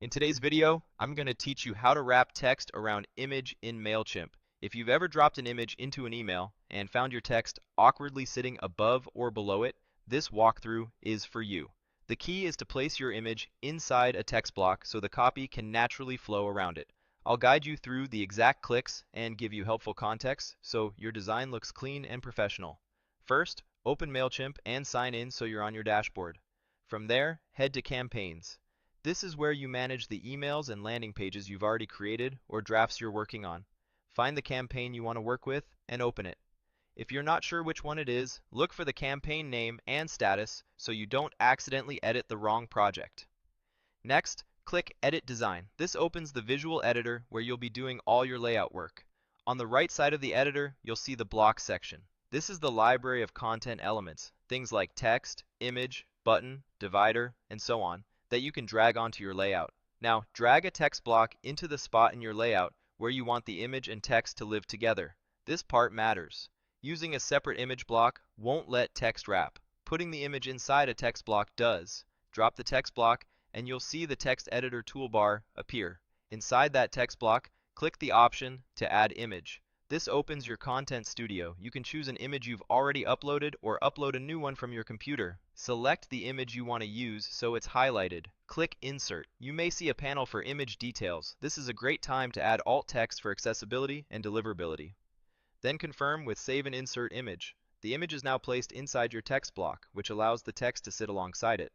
In today's video, I'm going to teach you how to wrap text around image in Mailchimp. If you've ever dropped an image into an email and found your text awkwardly sitting above or below it, this walkthrough is for you. The key is to place your image inside a text block so the copy can naturally flow around it. I'll guide you through the exact clicks and give you helpful context so your design looks clean and professional. First, open Mailchimp and sign in so you're on your dashboard. From there, head to Campaigns. This is where you manage the emails and landing pages you've already created or drafts you're working on. Find the campaign you want to work with and open it. If you're not sure which one it is, look for the campaign name and status so you don't accidentally edit the wrong project. Next, click Edit Design. This opens the visual editor where you'll be doing all your layout work. On the right side of the editor, you'll see the Blocks section. This is the library of content elements, things like text, image, button, divider, and so on, that you can drag onto your layout. Now, drag a text block into the spot in your layout where you want the image and text to live together. This part matters. Using a separate image block won't let text wrap. Putting the image inside a text block does. Drop the text block and you'll see the text editor toolbar appear. Inside that text block, click the option to add image. This opens your Content Studio. You can choose an image you've already uploaded or upload a new one from your computer. Select the image you want to use so it's highlighted. Click Insert. You may see a panel for image details. This is a great time to add alt text for accessibility and deliverability. Then confirm with Save and Insert Image. The image is now placed inside your text block, which allows the text to sit alongside it.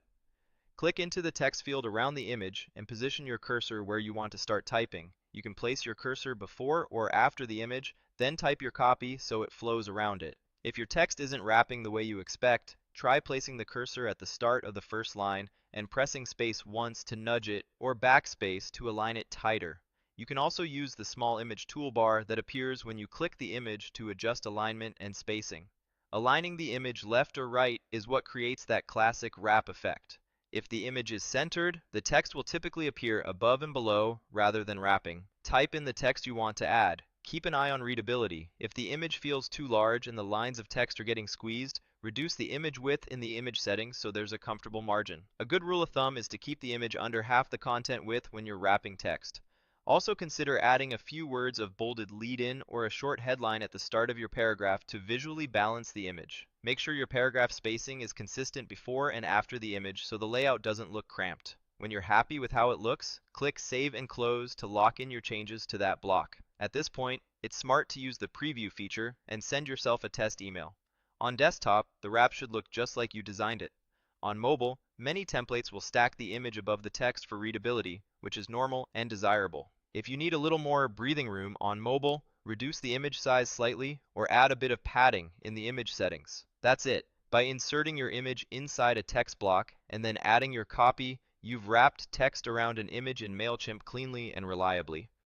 Click into the text field around the image and position your cursor where you want to start typing. You can place your cursor before or after the image, then type your copy so it flows around it. If your text isn't wrapping the way you expect, try placing the cursor at the start of the first line and pressing space once to nudge it or backspace to align it tighter. You can also use the small image toolbar that appears when you click the image to adjust alignment and spacing. Aligning the image left or right is what creates that classic wrap effect. If the image is centered, the text will typically appear above and below rather than wrapping. Type in the text you want to add. Keep an eye on readability. If the image feels too large and the lines of text are getting squeezed, reduce the image width in the image settings so there's a comfortable margin. A good rule of thumb is to keep the image under half the content width when you're wrapping text. Also consider adding a few words of bolded lead-in or a short headline at the start of your paragraph to visually balance the image. Make sure your paragraph spacing is consistent before and after the image so the layout doesn't look cramped. When you're happy with how it looks, click Save and Close to lock in your changes to that block. At this point, it's smart to use the Preview feature and send yourself a test email. On desktop, the wrap should look just like you designed it. On mobile, many templates will stack the image above the text for readability, which is normal and desirable. If you need a little more breathing room on mobile, reduce the image size slightly or add a bit of padding in the image settings. That's it. By inserting your image inside a text block and then adding your copy, you've wrapped text around an image in Mailchimp cleanly and reliably.